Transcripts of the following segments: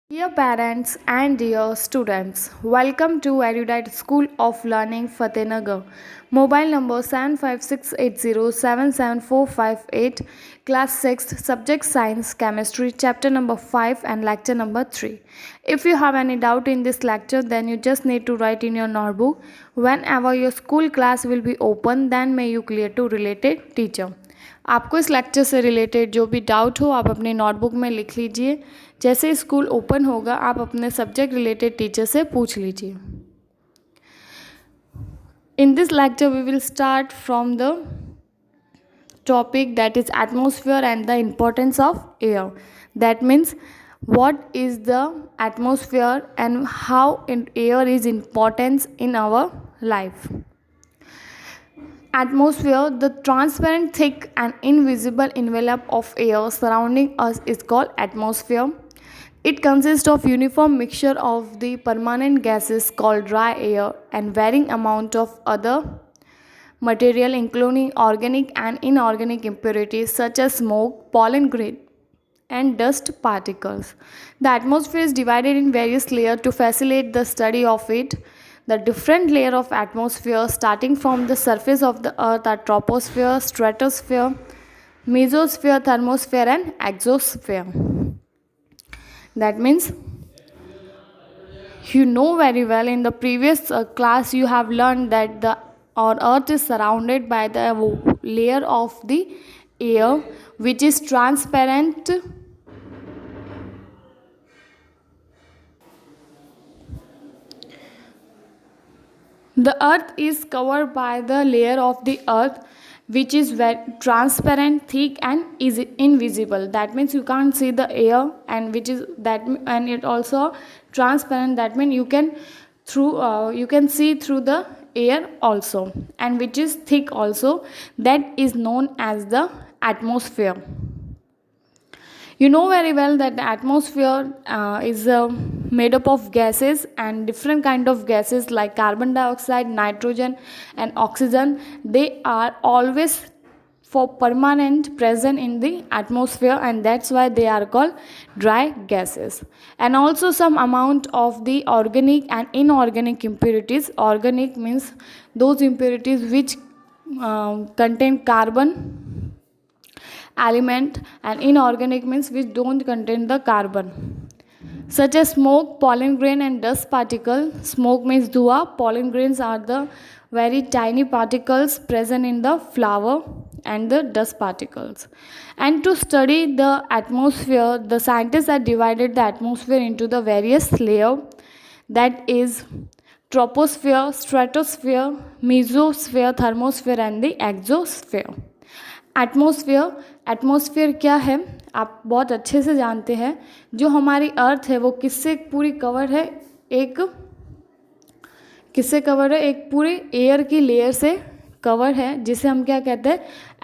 Dear parents and dear students, welcome to Erudite School of Learning Fatehnagar. Mobile number 7568077458, Class 6, Subject Science, Chemistry, Chapter number 5 and Lecture number 3. If you have any doubt in this lecture, then you just need to write in your notebook. Whenever your school class will be open, then may you clear to related teacher. आपको इस lecture से related जो भी doubt हो आप अपने notebook में लिख लीजिए. जैसे स्कूल ओपन होगा आप अपने सब्जेक्ट रिलेटेड टीचर से पूछ लीजिए. In this lecture we will start from the topic that is atmosphere and the importance of air. That means what is the atmosphere and how air is important in our life. Atmosphere, the transparent, thick, and invisible envelope of air surrounding us, is called atmosphere. It consists of uniform mixture of the permanent gases called dry air and varying amount of other material including organic and inorganic impurities such as smoke, pollen grain, and dust particles. The atmosphere is divided in various layers to facilitate the study of it. The different layer of atmosphere starting from the surface of the earth are troposphere, stratosphere, mesosphere, thermosphere and exosphere. That means you know very well in the previous class you have learned that the our earth is surrounded by the layer of the air which is transparent. The earth is covered by the layer of the earth which is very transparent, thick and is invisible. That means you can't see the air, and which is that, and it also transparent. That means you can see through the air also, and which is thick also. That is known as the atmosphere. You know very well that the atmosphere is made up of gases and different kind of gases like carbon dioxide, nitrogen and oxygen. They are always for permanent present in the atmosphere, and that's why they are called dry gases. And also some amount of the organic and inorganic impurities. Organic means those impurities which contain carbon element, and inorganic means which don't contain the carbon, such as smoke, pollen grain and dust particle. Smoke means dhua, pollen grains are the very tiny particles present in the flower, and the dust particles. And to study the atmosphere, the scientists have divided the atmosphere into the various layers, that is troposphere, stratosphere, mesosphere, thermosphere and the exosphere. Atmosphere क्या है आप बहुत अच्छे से जानते हैं. जो हमारी अर्थ है वो किससे पूरी कवर है, एक पूरे एयर की लेयर से कवर है, जिसे हम क्या कहते हैं,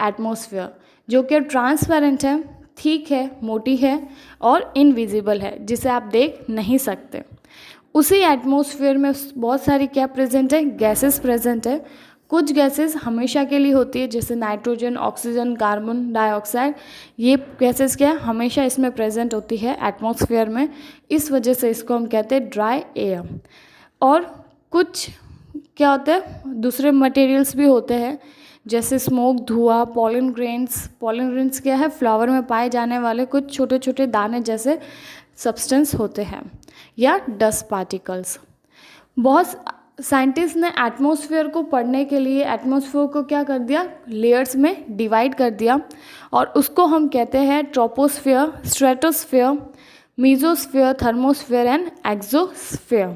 एटमॉस्फेयर, जो कि ट्रांसपेरेंट है, थिक है, मोटी है और इनविजिबल है, जिसे आप देख नहीं सकते. उसी एटमॉस्फेयर में बहुत सारी क्या प्रेजेंट है, गैसेस प्रेजेंट है. कुछ गैसेस हमेशा के लिए होती है, जैसे नाइट्रोजन, ऑक्सीजन, कार्बन डाइऑक्साइड. ये गैसेस क्या हमेशा इसमें प्रेजेंट होती है एटमॉस्फेयर में, इस वजह से इसको हम कहते हैं ड्राई एयर. और कुछ क्या होता है, दूसरे मटेरियल्स भी होते हैं, जैसे स्मोक, धुआं, पॉलन ग्रेन्स क्या है, फ्लावर में पाए जाने वाले कुछ छोटे छोटे दाने जैसे सब्सटेंस होते हैं, या डस्ट पार्टिकल्स. बहुत साइंटिस्ट ने एटमॉस्फेयर को पढ़ने के लिए एटमॉस्फेयर को क्या कर दिया, लेयर्स में डिवाइड कर दिया, और उसको हम कहते हैं troposphere, stratosphere, mesosphere, thermosphere and exosphere.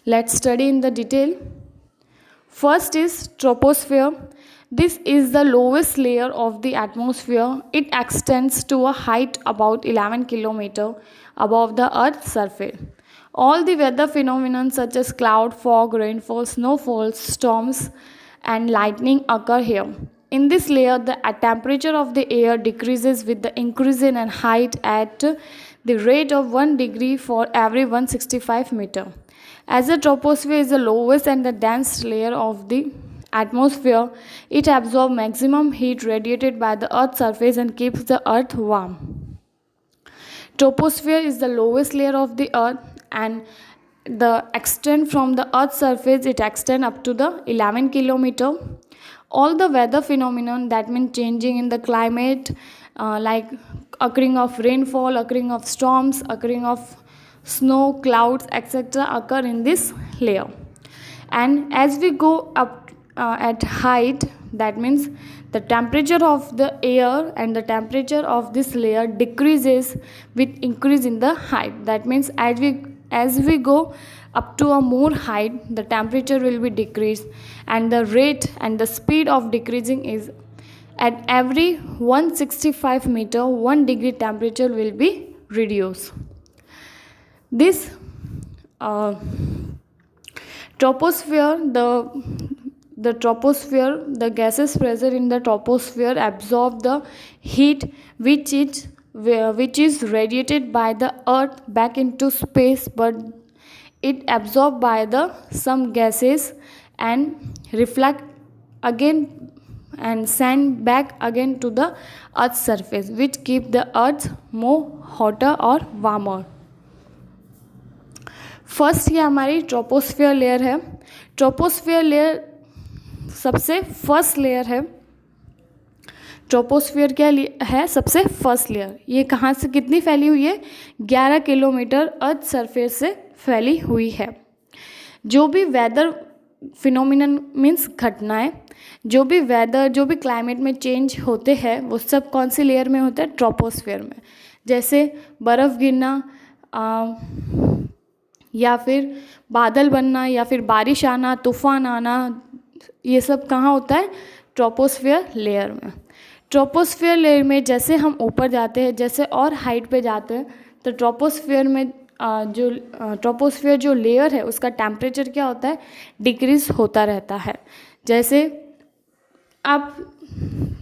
Let's study in the detail. First is troposphere. This is the lowest layer of the atmosphere. It extends to a height about 11 kilometers above the Earth's surface. All the weather phenomena such as cloud, fog, rainfall, snowfalls, storms, and lightning occur here. In this layer, the temperature of the air decreases with the increase in height at the rate of 1 degree for every 165 meter. As the troposphere is the lowest and the dense layer of the atmosphere, it absorbs maximum heat radiated by the Earth's surface and keeps the Earth warm. Troposphere is the lowest layer of the earth, and the extent from the earth's surface, it extend up to the 11 kilometer. All the weather phenomenon, that means changing in the climate, like occurring of rainfall, occurring of storms, occurring of snow, clouds, etc., occur in this layer. And as we go up at height, that means the temperature of the air and the temperature of this layer decreases with increase in the height. That means as we go up to a more height, the temperature will be decreased, and the rate and the speed of decreasing is at every 165 meter 1 degree temperature will be reduced. This troposphere, the troposphere, the gases present in the troposphere absorb the heat which is radiated by the earth back into space, but it absorbed by the some gases and reflect again and send back again to the earth's surface, which keep the earth more hotter or warmer. First ये हमारी troposphere layer है. Troposphere layer सबसे first layer है. Troposphere क्या है? सबसे first layer. ये कहाँ से कितनी फैली हुई है? 11 किलोमीटर अर्थ सरफेस से फैली हुई है. जो भी वेदर फिनोमिनन मीन्स घटनाएं, जो भी वेदर, जो भी क्लाइमेट में चेंज होते हैं, वो सब कौन सी लेयर में होता है? ट्रोपोस्फियर में. जैसे बर्फ़ गिरना, या फिर बादल बनना, या फिर बारिश आना, तूफान आना, ये सब कहाँ होता है? ट्रोपोस्फियर लेयर में. ट्रोपोस्फियर लेयर में जैसे हम ऊपर जाते हैं, जैसे और हाइट पे जाते हैं, तो ट्रोपोस्फियर में ट्रोपोस्फियर जो लेयर है उसका टेम्परेचर क्या होता है? डिक्रीज होता रहता है. जैसे आप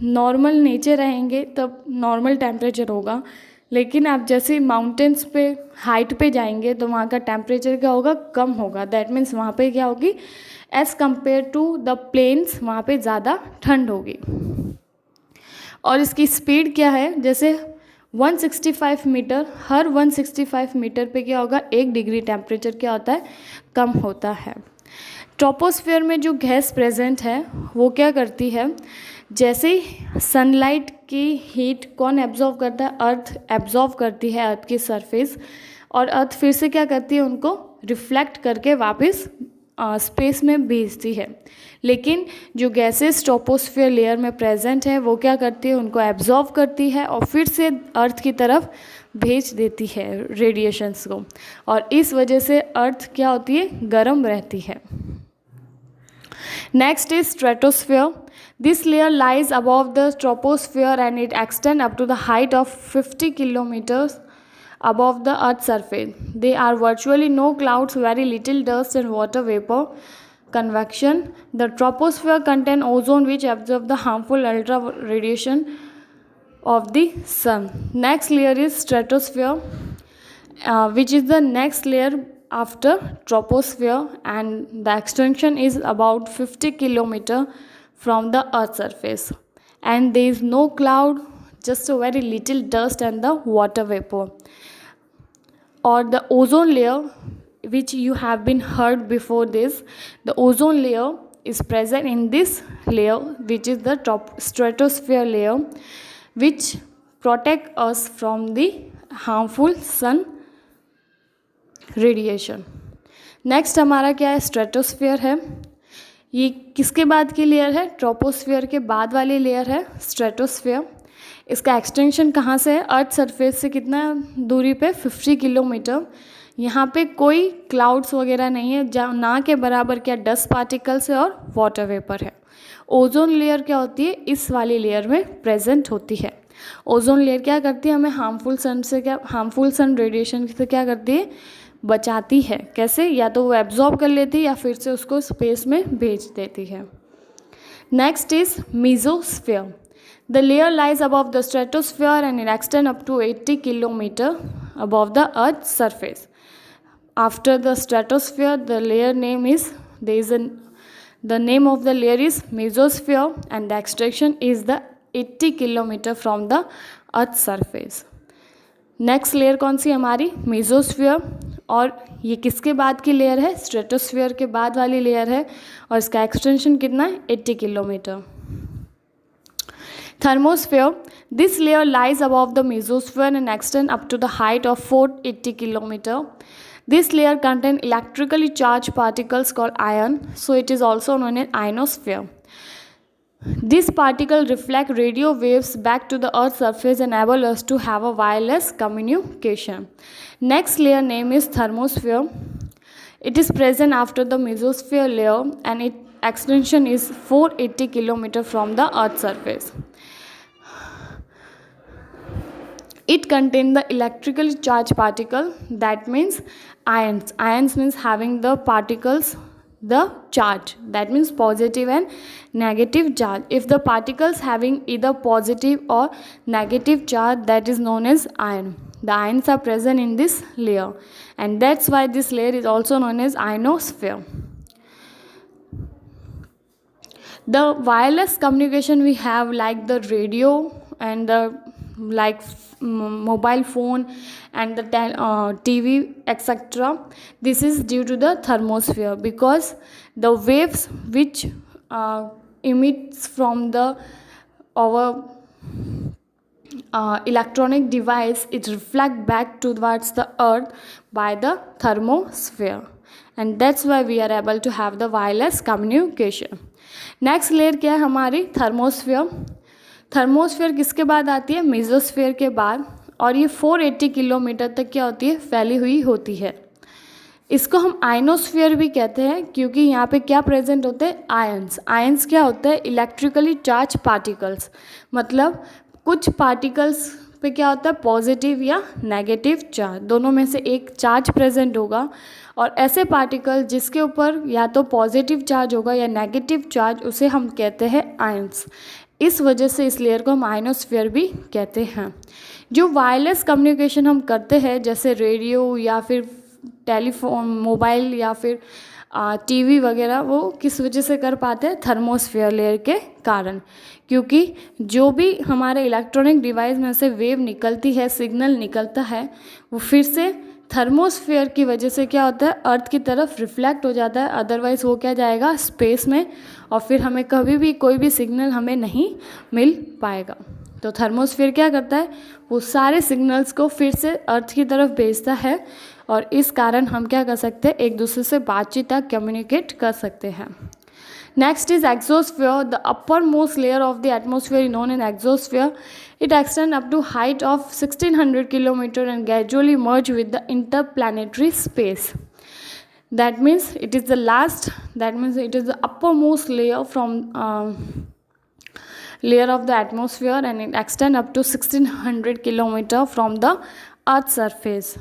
नॉर्मल नीचे रहेंगे तब नॉर्मल टेम्परेचर होगा, लेकिन आप जैसे माउंटेन्स पे हाइट पे जाएंगे तो वहाँ का टेम्परेचर क्या होगा? कम होगा. दैट मीन्स वहाँ पे क्या होगी? As compare to the plains वहाँ पे ज़्यादा ठंड होगी. और इसकी स्पीड क्या है? जैसे 165 मीटर, हर 165 मीटर पे क्या होगा? 1 डिग्री टेम्परेचर क्या होता है? कम होता है. ट्रोपोस्फियर में जो गैस प्रेजेंट है वो क्या करती है? जैसे ही सनलाइट की हीट कौन एब्जॉर्व करता है? अर्थ एब्जॉर्व करती है अर्थ की सरफेस, और अर्थ फिर से क्या करती है? उनको रिफ्लेक्ट करके वापस स्पेस में भेजती है. लेकिन जो गैसेस ट्रोपोस्फियर लेयर में प्रेजेंट है वो क्या करती है? उनको एब्जॉर्व करती है और फिर से अर्थ की तरफ भेज देती है रेडिएशंस को, और इस वजह से अर्थ क्या होती है? गर्म रहती है. Next is stratosphere. This layer lies above the troposphere and it extends up to the height of 50 kilometers above the Earth's surface. There are virtually no clouds, very little dust and water vapor. Convection. The troposphere contains ozone which absorbs the harmful ultra radiation of the sun. Next layer is stratosphere, which is the next layer after troposphere, and the extension is about 50 kilometer from the earth's surface, and there is no cloud, just a very little dust and the water vapor. Or the ozone layer, which you have been heard before this, the ozone layer is present in this layer, which is the stratosphere layer, which protect us from the harmful sun radiation. Next हमारा क्या है? Stratosphere है. ये किसके बाद की layer है? Troposphere के बाद वाली लेयर है स्ट्रेटोस्फियर. इसका एक्सटेंशन कहाँ से है? अर्थ सरफेस से कितना दूरी पे? 50 किलोमीटर. यहाँ पे कोई क्लाउड्स वगैरह नहीं है, जहाँ ना के बराबर क्या डस्ट पार्टिकल्स है और वाटर वेपर है. ओजोन लेयर क्या होती है? इस वाली लेयर में प्रेजेंट होती है. ओजोन लेयर क्या करती है? हमें हार्मफुल सन रेडिएशन से क्या करती है? बचाती है. कैसे? या तो वो एब्जॉर्ब कर लेती है या फिर से उसको स्पेस में भेज देती है. Next is mesosphere. The layer lies above the stratosphere and it extend up to 80 kilometre above the earth surface. After the stratosphere the layer name is the name of the layer is mesosphere and the extension is the 80 kilometer from the earth's surface. Next layer कौन सी हमारी, mesosphere, और ये किसके बाद की layer है, stratosphere के बाद वाली लेयर है, और इसका एक्सटेंशन कितना है, 80 kilometre. Thermosphere, this layer lies above the mesosphere and extends up to the height of 480 km. This layer contains electrically charged particles called ion, so it is also known as ionosphere. These particles reflect radio waves back to the Earth's surface and enable us to have a wireless communication. Next layer name is thermosphere. It is present after the mesosphere layer and its extension is 480 km from the Earth's surface. It contains the electrically charged particle, that means ions. Ions means having the particles, the charge, that means positive and negative charge. If the particles having either positive or negative charge, that is known as ion. The ions are present in this layer, and that's why this layer is also known as ionosphere. The wireless communication we have, like the radio and the mobile phone and the TV, etc. This is due to the thermosphere, because the waves which emits from our electronic device, it reflect back towards the earth by the thermosphere, and that's why we are able to have the wireless communication. Next layer क्या है हमारी, thermosphere. Thermosphere किसके बाद आती है, mesosphere के बाद, और ये 480 किलोमीटर तक क्या होती है, फैली हुई होती है. इसको हम आयनोस्फीयर भी कहते हैं, क्योंकि यहाँ पे क्या प्रेजेंट होते हैं, आयंस. आयंस क्या होता है, इलेक्ट्रिकली चार्ज पार्टिकल्स. मतलब कुछ पार्टिकल्स पे क्या होता है, पॉजिटिव या नेगेटिव चार्ज, दोनों में से एक चार्ज प्रेजेंट होगा, और ऐसे पार्टिकल जिसके ऊपर या तो पॉजिटिव चार्ज होगा या नेगेटिव चार्ज, उसे हम कहते हैं आयंस. इस वजह से इस लेयर को हम आयनोस्फीयर भी कहते हैं. जो वायरलेस कम्युनिकेशन हम करते हैं, जैसे रेडियो या फिर टेलीफोन, मोबाइल या फिर टीवी वगैरह, वो किस वजह से कर पाते हैं, थर्मोस्फीयर लेयर के कारण. क्योंकि जो भी हमारे इलेक्ट्रॉनिक डिवाइस में से वेव निकलती है, सिग्नल निकलता है, वो फिर से थर्मोस्फीयर की वजह से क्या होता है, अर्थ की तरफ रिफ्लेक्ट हो जाता है. अदरवाइज़ वो क्या जाएगा, स्पेस में, और फिर हमें कभी भी कोई भी सिग्नल हमें नहीं मिल पाएगा. तो थर्मोस्फीयर क्या करता है, वो सारे सिग्नल्स को फिर से अर्थ की तरफ भेजता है, और इस कारण हम क्या कर सकते हैं, एक दूसरे से बातचीत तक कम्युनिकेट कर सकते हैं. Next is exosphere. The upper most layer of the atmosphere is known as exosphere. It extends up to height of 1600 km and gradually merge with the interplanetary space. That means it is the last, that means it is the uppermost layer from layer of the atmosphere, and it extends up to 1600 km from the Earth's surface,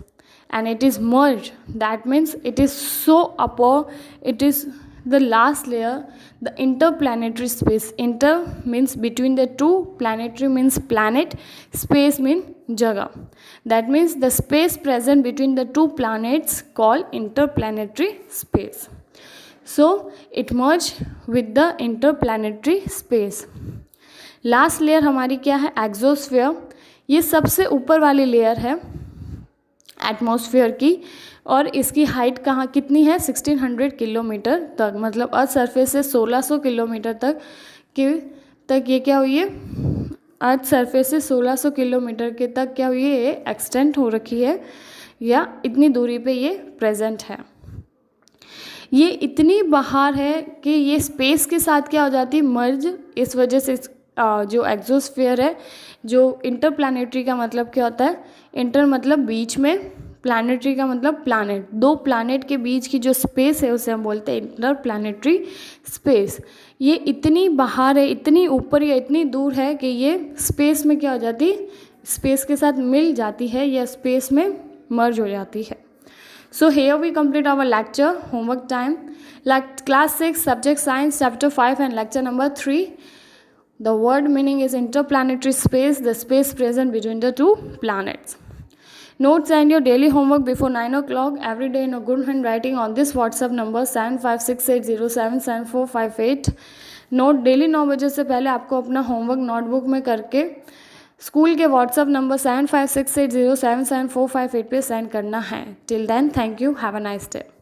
and it is merged. That means it is so upper, it is the last layer, the interplanetary space. Inter means between the two, planetary means planet, space means jagah. That means the space present between the two planets called interplanetary space. So it merged with the interplanetary space. Last layer हमारी क्या है, exosphere. ये सबसे ऊपर वाली layer है atmosphere की, और इसकी हाइट कहाँ कितनी है, 1600 किलोमीटर तक. मतलब अर्थ सरफेस से 1600 किलोमीटर तक ये क्या हुई है, अर्थ सरफेस से 1600 किलोमीटर के तक क्या हुई है, ये एक्सटेंड हो रखी है, या इतनी दूरी पे ये प्रेजेंट है. ये इतनी बाहर है कि ये स्पेस के साथ क्या हो जाती है, मर्ज. इस वजह से जो एक्सोस्फीयर है, जो इंटरप्लानेटरी का मतलब क्या होता है, इंटर मतलब बीच में, प्लानेटरी का मतलब प्लानेट. दो प्लानेट के बीच की जो स्पेस है उसे हम बोलते हैं इंटरप्लानेटरी स्पेस. ये इतनी बाहर है, इतनी ऊपर या इतनी दूर है कि ये स्पेस में क्या हो जाती है, स्पेस के साथ मिल जाती है या स्पेस में मर्ज हो जाती है. So here we complete our lecture. Homework time. Like class 6 subject science chapter 5 and lecture number 3. The word meaning is interplanetary space, the space present between the two planets. Notes and your daily homework before 9 o'clock every day in a good handwriting on this WhatsApp number 7568077458. Note daily 9 बजे से पहले आपको अपना homework notebook में करके school के WhatsApp number 7568077458 पे send करना है। Till then thank you, have a nice day.